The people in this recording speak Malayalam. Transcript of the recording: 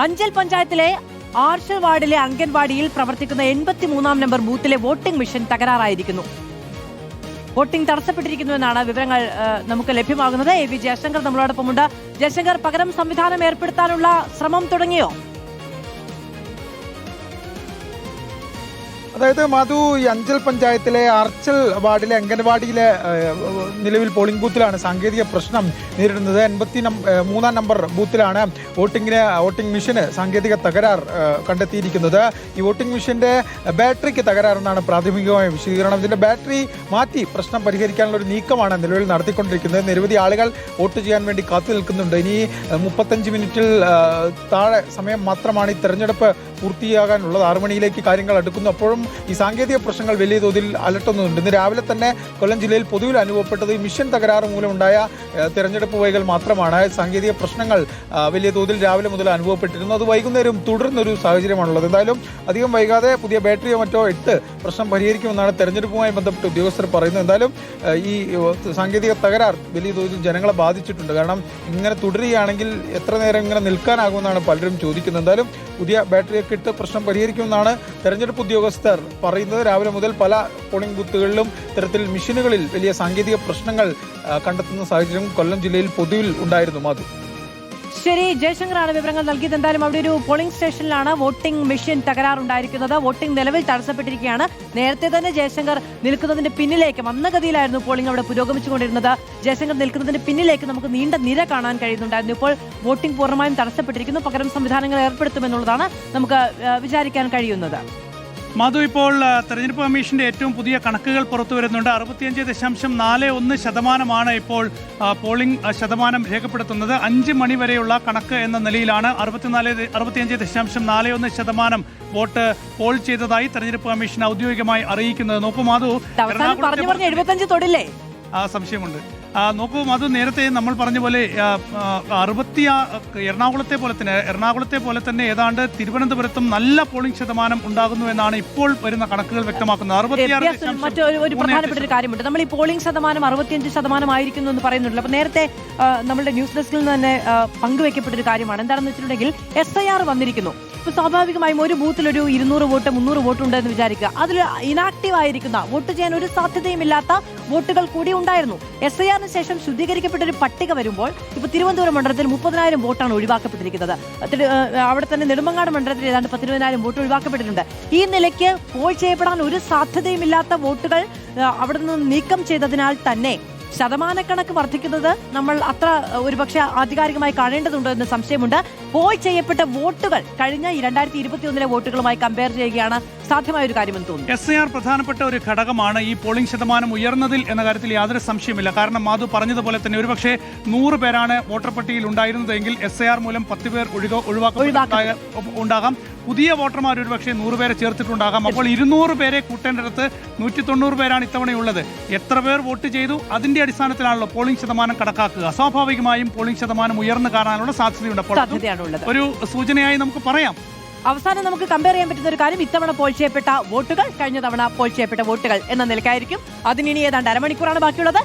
അഞ്ചൽ പഞ്ചായത്തിലെ ആർഷൽ വാർഡിലെ അംഗൻവാടിയിൽ പ്രവർത്തിക്കുന്ന 83-ാം നമ്പർ ബൂത്തിലെ വോട്ടിംഗ് മെഷീൻ തകരാറായിരിക്കുന്നു. വോട്ടിംഗ് തടസ്സപ്പെട്ടിരിക്കുന്നുവെന്നാണ് വിവരങ്ങൾ നമുക്ക് ലഭ്യമാകുന്നത്. എ വി ജയശങ്കർ നമ്മളോടൊപ്പമുണ്ട്. ജയശങ്കർ, പകരം സംവിധാനം ഏർപ്പെടുത്താനുള്ള ശ്രമം തുടങ്ങിയോ? അതായത് മധു, ഈ അഞ്ചൽ പഞ്ചായത്തിലെ ആർച്ചൽ വാർഡിലെ അംഗൻവാടിയിലെ നിലവിൽ പോളിംഗ് ബൂത്തിലാണ് സാങ്കേതിക പ്രശ്നം നേരിടുന്നത്. 83-ാം നമ്പർ ബൂത്തിലാണ് വോട്ടിംഗ് മെഷീന് സാങ്കേതിക തകരാർ കണ്ടെത്തിയിരിക്കുന്നത്. ഈ വോട്ടിംഗ് മെഷീൻ്റെ ബാറ്ററിക്ക് തകരാറെന്നാണ് പ്രാഥമികമായ വിശദീകരണം. ഇതിൻ്റെ ബാറ്ററി മാറ്റി പ്രശ്നം പരിഹരിക്കാനുള്ള ഒരു നീക്കമാണ് നിലവിൽ നടത്തിക്കൊണ്ടിരിക്കുന്നത്. നിരവധി ആളുകൾ വോട്ട് ചെയ്യാൻ വേണ്ടി കാത്തു നിൽക്കുന്നുണ്ട്. ഇനി 35 മിനിറ്റിൽ താഴെ സമയം മാത്രമാണ് ഈ തെരഞ്ഞെടുപ്പ് പൂർത്തിയാകാനുള്ളത്. 6 മണിയിലേക്ക് കാര്യങ്ങൾ അടുക്കുന്നു. അപ്പോഴും ഈ സാങ്കേതിക പ്രശ്നങ്ങൾ വലിയ തോതിൽ അലട്ടുന്നുണ്ട്. ഇന്ന് രാവിലെ തന്നെ കൊല്ലം ജില്ലയിൽ പൊതുവിൽ അനുഭവപ്പെട്ടത് ഈ മിഷൻ തകരാറ് മൂലമുണ്ടായ തെരഞ്ഞെടുപ്പ് വൈകൽ മാത്രമാണ്. സാങ്കേതിക പ്രശ്നങ്ങൾ വലിയ തോതിൽ രാവിലെ മുതൽ അനുഭവപ്പെട്ടിരുന്നു. അത് വൈകുന്നേരം തുടർന്നൊരു സാഹചര്യമാണുള്ളത്. എന്തായാലും അധികം വൈകാതെ പുതിയ ബാറ്ററിയോ മറ്റോ ഇട്ട് പ്രശ്നം പരിഹരിക്കുമെന്നാണ് തെരഞ്ഞെടുപ്പുമായി ബന്ധപ്പെട്ട് ഉദ്യോഗസ്ഥർ പറയുന്നത്. എന്തായാലും ഈ സാങ്കേതിക തകരാർ വലിയ തോതിൽ ജനങ്ങളെ ബാധിച്ചിട്ടുണ്ട്. കാരണം ഇങ്ങനെ തുടരുകയാണെങ്കിൽ എത്ര നേരം ഇങ്ങനെ നിൽക്കാനാകുമെന്നാണ് പലരും ചോദിക്കുന്നത്. എന്തായാലും പുതിയ ബാറ്ററിയൊക്കെ ഇട്ട് പ്രശ്നം പരിഹരിക്കുമെന്നാണ് തെരഞ്ഞെടുപ്പ് ഉദ്യോഗസ്ഥർ പറയുന്നത്. രാവിലെ മുതൽ പല പോളിംഗ് ബൂത്തുകളിലും ഇത്തരത്തിൽ മെഷീനുകളിൽ വലിയ സാങ്കേതിക പ്രശ്നങ്ങൾ കണ്ടെത്തുന്ന സാഹചര്യം കൊല്ലം ജില്ലയിൽ പൊതുവിൽ ഉണ്ടായിരുന്നു. മാധു, ശരി, ജയശങ്കറാണ് വിവരങ്ങൾ നൽകിയത്. എന്തായാലും അവിടെ ഒരു പോളിംഗ് സ്റ്റേഷനിലാണ് വോട്ടിംഗ് മെഷീൻ തകരാറുണ്ടായിരിക്കുന്നത്. വോട്ടിംഗ് നിലവിൽ തടസ്സപ്പെട്ടിരിക്കുകയാണ്. നേരത്തെ തന്നെ ജയശങ്കർ നിൽക്കുന്നതിന്റെ പിന്നിലേക്ക്, മന്ദഗതിയിലായിരുന്നു പോളിംഗ് അവിടെ പുരോഗമിച്ചുകൊണ്ടിരുന്നത്. ജയശങ്കർ നിൽക്കുന്നതിന്റെ പിന്നിലേക്ക് നമുക്ക് നീണ്ട നിര കാണാൻ കഴിയുന്നുണ്ടായിരുന്നു. ഇപ്പോൾ വോട്ടിംഗ് പൂർണ്ണമായും തടസ്സപ്പെട്ടിരിക്കുന്നു. പകരം സംവിധാനങ്ങൾ ഏർപ്പെടുത്തുമെന്നുള്ളതാണ് നമുക്ക് വിചാരിക്കാൻ കഴിയുന്നത്. മധു, ഇപ്പോൾ തെരഞ്ഞെടുപ്പ് കമ്മീഷന്റെ ഏറ്റവും പുതിയ കണക്കുകൾ പുറത്തു വരുന്നുണ്ട്. 65.41% ഇപ്പോൾ പോളിംഗ് ശതമാനം രേഖപ്പെടുത്തുന്നത്. 5 മണി വരെയുള്ള കണക്ക് എന്ന നിലയിലാണ് 65.41% വോട്ട് പോൾ ചെയ്തതായി തെരഞ്ഞെടുപ്പ് കമ്മീഷൻ ഔദ്യോഗികമായി അറിയിക്കുന്നത്. നോക്കൂ മധു, സംശയമുണ്ട്. നോക്കൂ മധു, നേരത്തെ നമ്മൾ പറഞ്ഞ പോലെ എറണാകുളത്തെ പോലെ തന്നെ ഏതാണ്ട് തിരുവനന്തപുരത്തും നല്ല പോളിംഗ് ശതമാനം ഉണ്ടാകുന്നു എന്നാണ് ഇപ്പോൾ വരുന്ന കണക്കുകൾ വ്യക്തമാക്കുന്നത്. മറ്റൊരു പ്രധാനപ്പെട്ട ഒരു കാര്യമുണ്ട്. നമ്മൾ ഈ പോളിംഗ് ശതമാനം 65% ആയിരിക്കുന്നു എന്ന് പറയുന്നുണ്ടല്ലോ. അപ്പൊ നേരത്തെ നമ്മുടെ ന്യൂസ് ഡെസ്കിൽ നിന്ന് തന്നെ പങ്കുവെക്കപ്പെട്ട ഒരു കാര്യമാണ്. എന്താണെന്ന് വെച്ചിട്ടുണ്ടെങ്കിൽ SIR വന്നിരിക്കുന്നു. ഇപ്പൊ സ്വാഭാവികമായും ഒരു ബൂത്തിൽ ഒരു 200 വോട്ട് 300 വോട്ട് ഉണ്ട് എന്ന് വിചാരിക്കുക. അതിൽ ഇനാക്റ്റീവ് ആയിരിക്കുന്ന, വോട്ട് ചെയ്യാൻ ഒരു സാധ്യതയുമില്ലാത്ത വോട്ടുകൾ കൂടി ഉണ്ടായിരുന്നു. SIRന് ശേഷം ശുദ്ധീകരിക്കപ്പെട്ട ഒരു പട്ടിക വരുമ്പോൾ ഇപ്പൊ തിരുവനന്തപുരം മണ്ഡലത്തിൽ 30,000 വോട്ടാണ് ഒഴിവാക്കപ്പെട്ടിരിക്കുന്നത്. അവിടെ തന്നെ നെടുമങ്ങാട് മണ്ഡലത്തിൽ ഏതാണ്ട് 19,000 വോട്ട് ഒഴിവാക്കപ്പെട്ടിട്ടുണ്ട്. ഈ നിലയ്ക്ക് പോൾ ചെയ്യപ്പെടാൻ ഒരു സാധ്യതയുമില്ലാത്ത വോട്ടുകൾ അവിടെ നിന്ന് നീക്കം ചെയ്തതിനാൽ തന്നെ ശതമാനക്കണക്ക് വർദ്ധിക്കുന്നത് നമ്മൾ അത്ര ഒരുപക്ഷെ ആധികാരികമായി കാണേണ്ടതുണ്ടോ എന്ന് സംശയമുണ്ട്. പോൾ ചെയ്യപ്പെട്ട വോട്ടുകൾ കഴിഞ്ഞ 2021 വോട്ടുകളുമായി കമ്പയർ ചെയ്യുകയാണ് സാധ്യമായ ഒരു കാര്യമെന്ന് തോന്നുന്നു. SIR പ്രധാനപ്പെട്ട ഒരു ഘടകമാണ് ഈ പോളിംഗ് ശതമാനം ഉയർന്നതിൽ എന്ന കാര്യത്തിൽ യാതൊരു സംശയമില്ല. കാരണം മാധു പറഞ്ഞതുപോലെ തന്നെ ഒരുപക്ഷെ 100 പേരാണ് വോട്ടർ പട്ടികയിൽ ഉണ്ടായിരുന്നതെങ്കിൽ SIR മൂലം 10 പേർ ഉണ്ടാകാം. പുതിയ വോട്ടർമാർ ഒരുപക്ഷെ 100 പേരെ ചേർത്തിട്ടുണ്ടാകാം. അപ്പോൾ 200 പേരെ കൂട്ടേണ്ടടുത്ത് 190 പേരാണ് ഇത്തവണയുള്ളത്. എത്ര പേർ വോട്ട് ചെയ്തു അതിന്റെ അടിസ്ഥാനത്തിലാണല്ലോ പോളിംഗ് ശതമാനം കണക്കാക്കുക. സ്വാഭാവികമായും പോളിംഗ് ശതമാനം ഉയർന്നു കാണാനുള്ള സാധ്യതയുണ്ട്. അപ്പോൾ ഒരു സൂചനയായി നമുക്ക് പറയാം. അവസാനം നമുക്ക് കമ്പയർ ചെയ്യാൻ പറ്റുന്ന ഒരു കാര്യം, ഇത്തവണ പോൾ ചെയ്യപ്പെട്ട വോട്ടുകൾ കഴിഞ്ഞ തവണ പോൾ ചെയ്യപ്പെട്ട വോട്ടുകൾ എന്ന നിലയ്ക്കായിരിക്കും. അതിനി ഏതാണ്ട് അരമണിക്കൂറാണ് ബാക്കിയുള്ളത്.